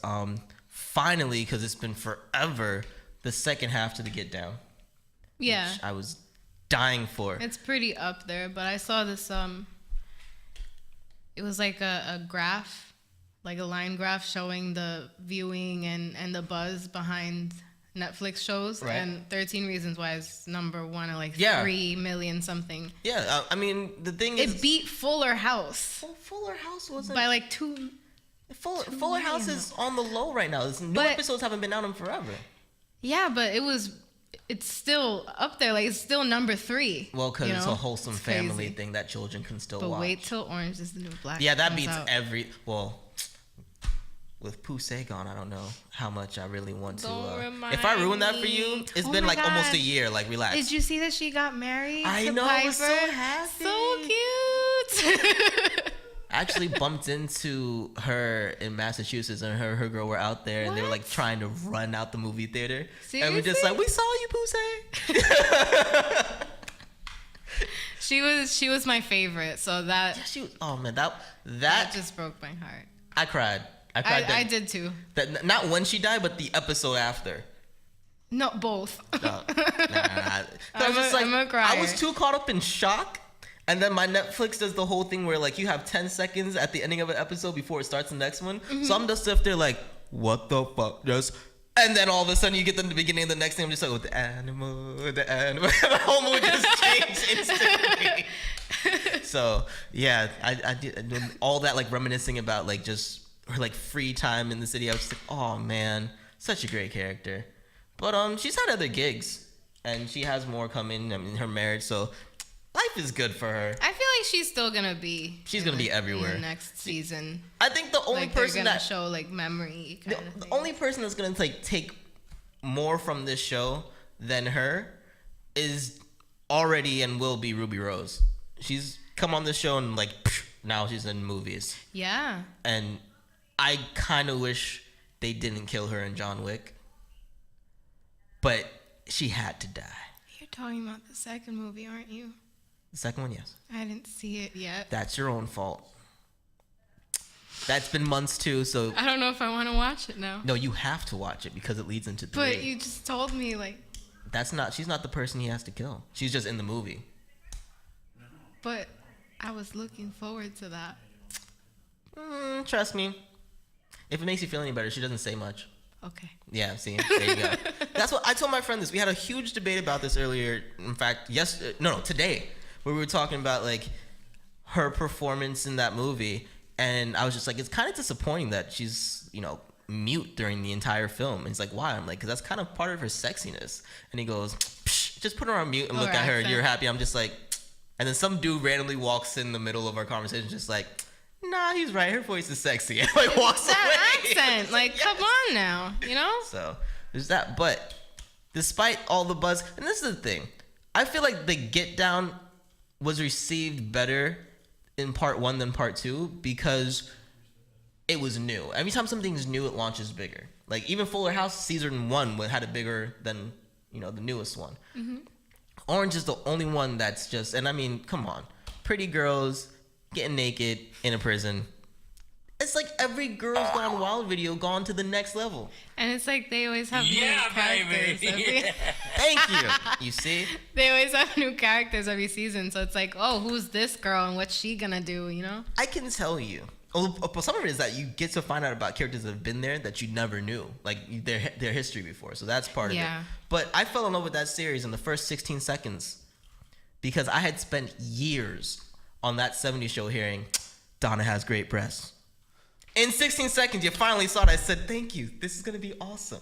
S1: Finally, because it's been forever, the second half to the Get Down.
S2: Yeah.
S1: Which I was dying for.
S2: It's pretty up there, but I saw this, it was like a graph, like a line graph showing the viewing and the buzz behind Netflix shows. Right. And 13 Reasons Why is number 1 at like 3 million something.
S1: Yeah, I mean, the thing is...
S2: It beat Fuller House.
S1: Fuller House wasn't...
S2: By like 2...
S1: Fuller House is on the low right now. New episodes haven't been out in forever.
S2: Yeah, but it's still up there. Like, it's still number 3.
S1: Well, because it's a wholesome family thing that children can still watch.
S2: But wait till Orange is the New Black.
S1: Yeah, that beats every... Well, with Poussey gone, I don't know how much I really want to... if I ruin that for you, it's been like almost a year. Like, relax.
S2: Did you see that she got married?
S1: I know, I was so happy.
S2: So cute.
S1: I actually bumped into her in Massachusetts, and her and her girl were out there, and they were like trying to run out the movie theater.
S2: Seriously?
S1: And we're just like, we saw you, Poussey.
S2: She was my favorite. So that
S1: she was. Oh man, that
S2: just broke my heart.
S1: I cried.
S2: I did too.
S1: That not when she died, but the episode after.
S2: No, both.
S1: Nah. I'm a crier. I was too caught up in shock. And then my Netflix does the whole thing where like you have 10 seconds at the ending of an episode before it starts the next one. Mm-hmm. So I'm just up there like, what the fuck? And then all of a sudden you get to the beginning of the next thing. I'm just like, the animal. The whole mood just changed instantly. So yeah, I did all that like reminiscing about like just her like free time in the city. I was just like, oh man, such a great character. But she's had other gigs and she has more coming. I mean, her marriage, so. Life is good for her.
S2: I feel like she's still gonna be.
S1: She's gonna be everywhere.
S2: In the next season.
S1: I think the only person
S2: that show like memory.
S1: The only person that's gonna like take more from this show than her is already and will be Ruby Rose. She's come on this show and like now she's in movies.
S2: Yeah.
S1: And I kind of wish they didn't kill her in John Wick. But she had to die.
S2: You're talking about the second movie, aren't you?
S1: The second one, yes.
S2: I didn't see it yet.
S1: That's your own fault. That's been months too, so...
S2: I don't know if I want to watch it now.
S1: No, you have to watch it because it leads into 3.
S2: But you just told me, like...
S1: She's not the person he has to kill. She's just in the movie.
S2: But I was looking forward to that.
S1: Trust me. If it makes you feel any better, she doesn't say much.
S2: Okay.
S1: Yeah, see? There you go. That's what I told my friend this. We had a huge debate about this earlier. In fact, today. Where we were talking about, like, her performance in that movie. And I was just like, it's kind of disappointing that she's, mute during the entire film. And he's like, why? I'm like, because that's kind of part of her sexiness. And he goes, psh, just put her on mute and look at her. You're happy. I'm just like, and then some dude randomly walks in the middle of our conversation, just like, nah, he's right. Her voice is sexy. And like walks
S2: that
S1: away.
S2: Accent, like, yes. Come on now,
S1: So there's that. But despite all the buzz, and this is the thing, I feel like the Get Down was received better in part 1 than part 2 because it was new. Every time something's new, it launches bigger. Like even Fuller House season 1 had it bigger than the newest one. Mm-hmm. Orange is the only one that's just, and I mean, come on, pretty girls getting naked in a prison. It's like every Girls Gone Wild video gone to the next level.
S2: And it's like they always have new characters.
S1: Thank you. You see?
S2: They always have new characters every season. So it's like, oh, who's this girl and what's she gonna do,
S1: I can tell you. But some of it is that you get to find out about characters that have been there that you never knew. Like their history before. So that's part of it. But I fell in love with that series in the first 16 seconds. Because I had spent years on that 70s show hearing, Donna has great breasts. In 16 seconds, you finally saw it. I said, thank you. This is going to be awesome.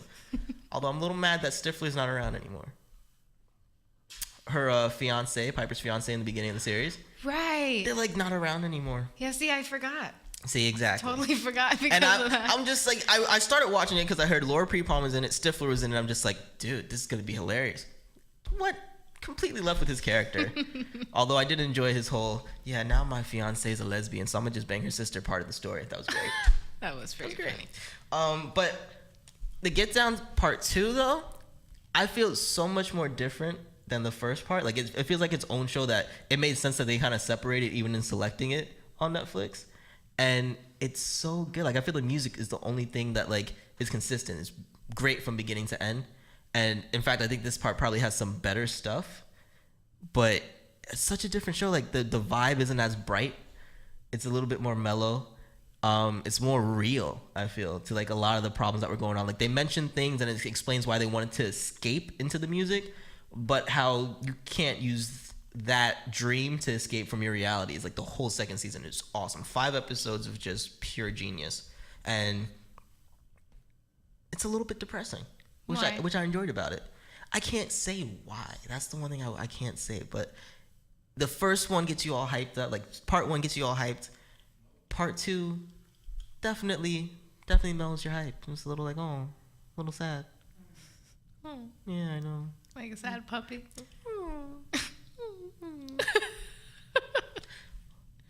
S1: Although I'm a little mad that Stifler's not around anymore. Her fiance, Piper's fiance in the beginning of the series.
S2: Right.
S1: They're like not around anymore.
S2: Yeah, see, I forgot.
S1: See, exactly.
S2: Totally forgot because of that.
S1: I'm just like, I started watching it because I heard Laura Prepon was in it, Stifler was in it. I'm just like, dude, this is going to be hilarious. What? Completely left with his character. Although I did enjoy his whole, now my fiance is a lesbian, so I'm gonna just bang her sister part of the story. That was great.
S2: That was pretty funny.
S1: But the Get Down part 2 though, I feel so much more different than the first part. Like it feels like its own show that it made sense that they kind of separated even in selecting it on Netflix. And it's so good. Like I feel the music is the only thing that like is consistent. It's great from beginning to end. And in fact, I think this part probably has some better stuff, but it's such a different show. Like the vibe isn't as bright. It's a little bit more mellow. It's more real, I feel, to like a lot of the problems that were going on. Like they mention things and it explains why they wanted to escape into the music, but how you can't use that dream to escape from your reality. It's like the whole second season is awesome. 5 episodes of just pure genius. And it's a little bit depressing. Which I enjoyed about it. I can't say why. That's the one thing I can't say. But the first one gets you all hyped up. Like part 1 gets you all hyped. Part 2 definitely mellows your hype. It's a little like, oh, a little sad.
S2: Oh.
S1: Yeah, I know.
S2: Like a sad puppy.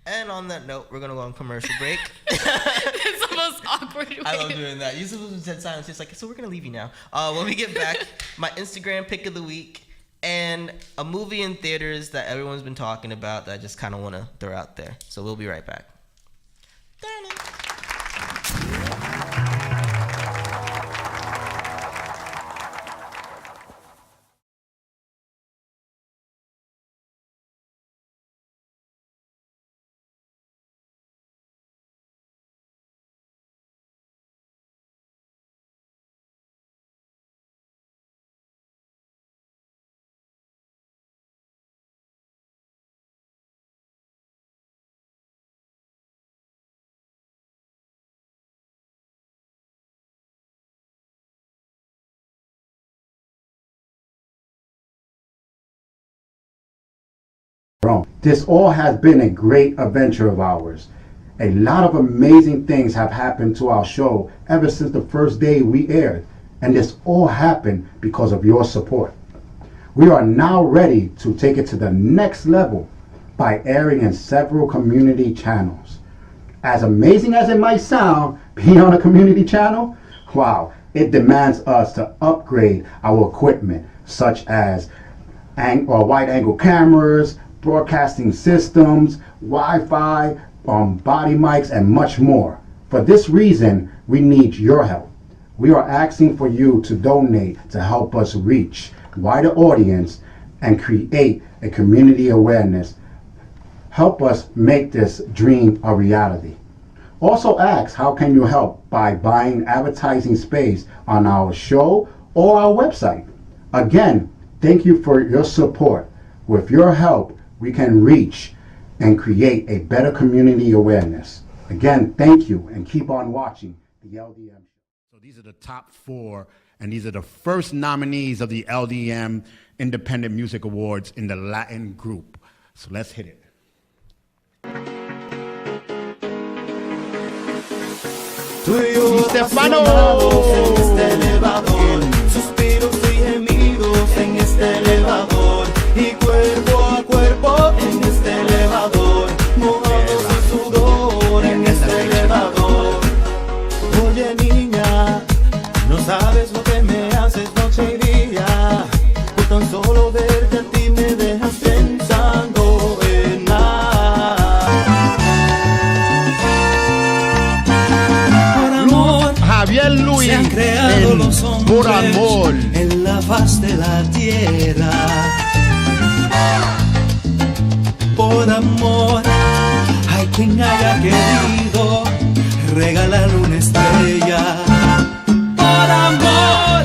S1: And on that note, we're gonna go on commercial break.
S2: It's the most awkward way.
S1: I love doing that. Usually when it's dead silence, it's like, so we're gonna leave you now. When we get back, my Instagram pick of the week and a movie in theaters that everyone's been talking about that I just kind of want to throw out there. So we'll be right back.
S13: This all has been a great adventure of ours. A lot of amazing things have happened to our show ever since the first day we aired, and this all happened because of your support.
S4: We are now ready to take it to the next level by airing in several community channels. As amazing as it might sound, being on a community channel, wow, it demands us to upgrade our equipment, such as wide angle cameras, broadcasting systems, Wi-Fi, body mics, and much more. For this reason, we need your help. We are asking for you to donate to help us reach wider audience and create a community awareness. Help us make this dream a reality. Also ask how can you help by buying advertising space on our show or our website. Again, thank you for your support. With your help, we can reach and create a better community awareness. Again, thank you, and keep on watching the LDM Show. So these are the top 4, and these are the first nominees of the LDM Independent Music Awards in the Latin group. So let's hit it.
S10: Tú y yo
S4: Stefano
S10: en este elevador, suspiros y gemidos en este elevador, y cuerpo a cuerpo en este elevador, mojados de sudor en este elevador. Oye niña, no sabes lo que me haces noche y día, por tan solo verte a ti me dejas pensando en nada.
S4: Javier Luis,
S10: se han creado los hombres
S4: por amor
S10: en la faz de la tierra. Por amor, hay quien haya querido regalarle una estrella. Por amor,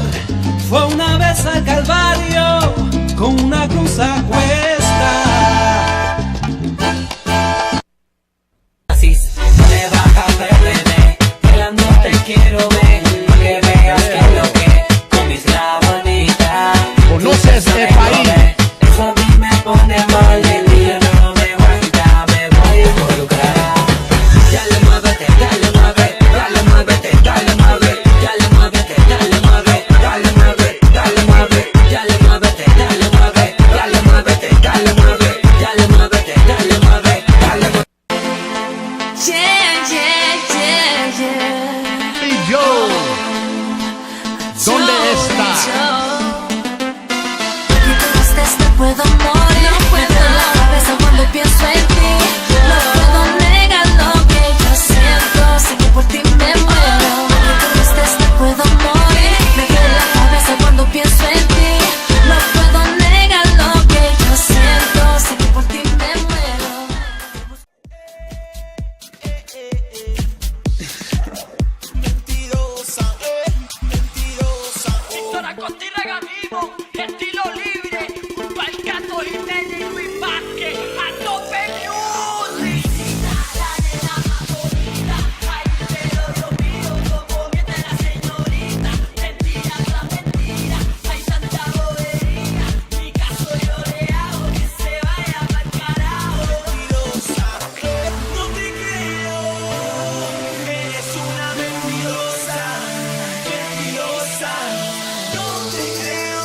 S10: fue una vez al Calvario con una cruz a cuesta. Así me baja bebé, que la noche quiero ver, que veas que lo que con mis labanitas.
S4: ¿Conoces el país?
S10: Eso a mí me pone mal, el día no me aguanta, me voy a involucrar. Dale muévete, dale mueve, dale muévete, dale mueve, dale muévete, dale mueve, dale mueve, dale mueve, dale muévete, dale mueve, dale muévete, dale mueve, dale muévete, dale mueve, dale mueve.
S11: Yeah, yeah, yeah, yeah.
S4: Y yo, ¿dónde está?
S11: No puedo morir, no puedo la cabeza cuando pienso en ti. No puedo negar lo que yo siento, sé que por ti me muero. No puedo morir, me duele la cabeza cuando pienso en ti. No puedo negar lo que yo siento, sé que por ti me muero.
S10: Mentirosa, mentirosa.
S3: Víctor Acosta y Regativo, estilo libre, junto al Cato Jiménez y Luis Vázquez, a tope music. La nena más bonita, ay, pero Dios mío, como miente la señorita. Mentira tras mentira, hay tanta bobería. Mi caso yo le hago que se vaya pa'l carajo.
S10: Mentirosa, no te creo, eres una mentirosa, mentirosa, no te creo.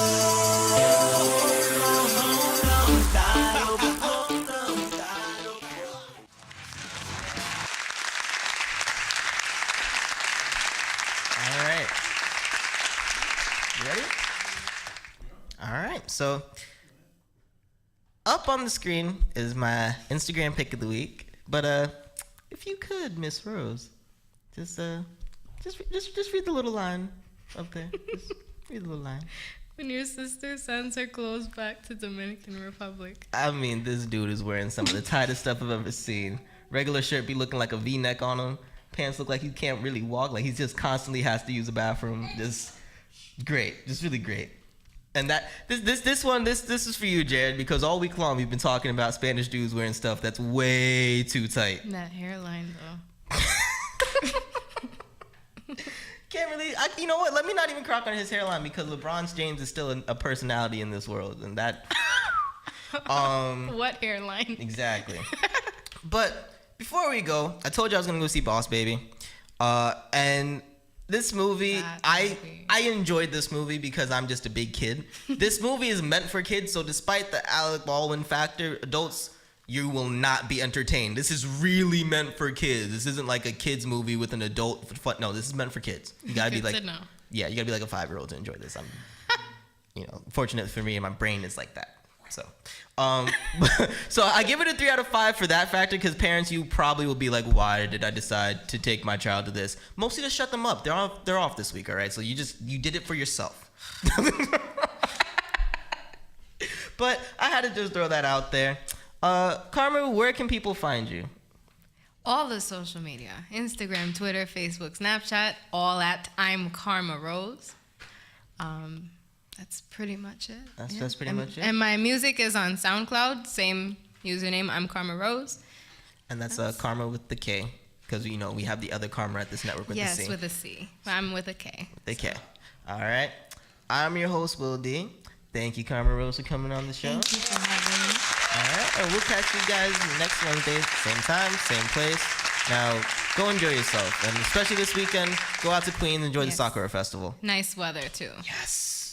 S1: All right. You ready? All right. So up on the screen is my Instagram pick of the week. But if you could, Miss Rose, just read the little line up there. Just read the little line.
S14: When your sister sends her clothes back to Dominican Republic.
S1: I mean, this dude is wearing some of the tightest stuff I've ever seen. Regular shirt be looking like a V-neck on him. Pants look like he can't really walk. Like he just constantly has to use a bathroom. Just great. Just really great. And that this one is for you, Jared, because all week long we've been talking about Spanish dudes wearing stuff that's way too tight.
S14: That hairline, though.
S1: Can't really. You know what? Let me not even crock on his hairline because LeBron James is still a personality in this world, and that.
S14: What hairline?
S1: Exactly. But before we go, I told you I was gonna go see Boss Baby, and This movie, I enjoyed this movie because I'm just a big kid. This movie is meant for kids, so despite the Alec Baldwin factor, adults, you will not be entertained. This is really meant for kids. This isn't like a kids movie with an adult fun. No, this is meant for kids. You gotta be like, yeah, you gotta be like a 5-year-old to enjoy this. I'm, fortunate for me, and my brain is like that. So, so I give it a 3 out of 5 for that factor, because parents, you probably will be like, why did I decide to take my child to this? Mostly to shut them up. They're off this week, all right? So you did it for yourself. But I had to just throw that out there. Carma, where can people find you?
S2: All the social media, Instagram, Twitter, Facebook, Snapchat, all at I'm Carma Rose. That's pretty much it.
S1: That's pretty much it.
S2: And my music is on SoundCloud, same username, I'm Carma Rose.
S1: And that's Carma with the K, because we have the other Carma at this network with the C.
S2: Yes, with a C. I'm with a K.
S1: With a K. All right. I'm your host, Will D. Thank you, Carma Rose, for coming on the show.
S2: Thank you for having me.
S1: All right, and we'll catch you guys next Wednesday, same time, same place. Now, go enjoy yourself, and especially this weekend, go out to Queens, enjoy the Sakura Festival.
S2: Nice weather, too.
S1: Yes.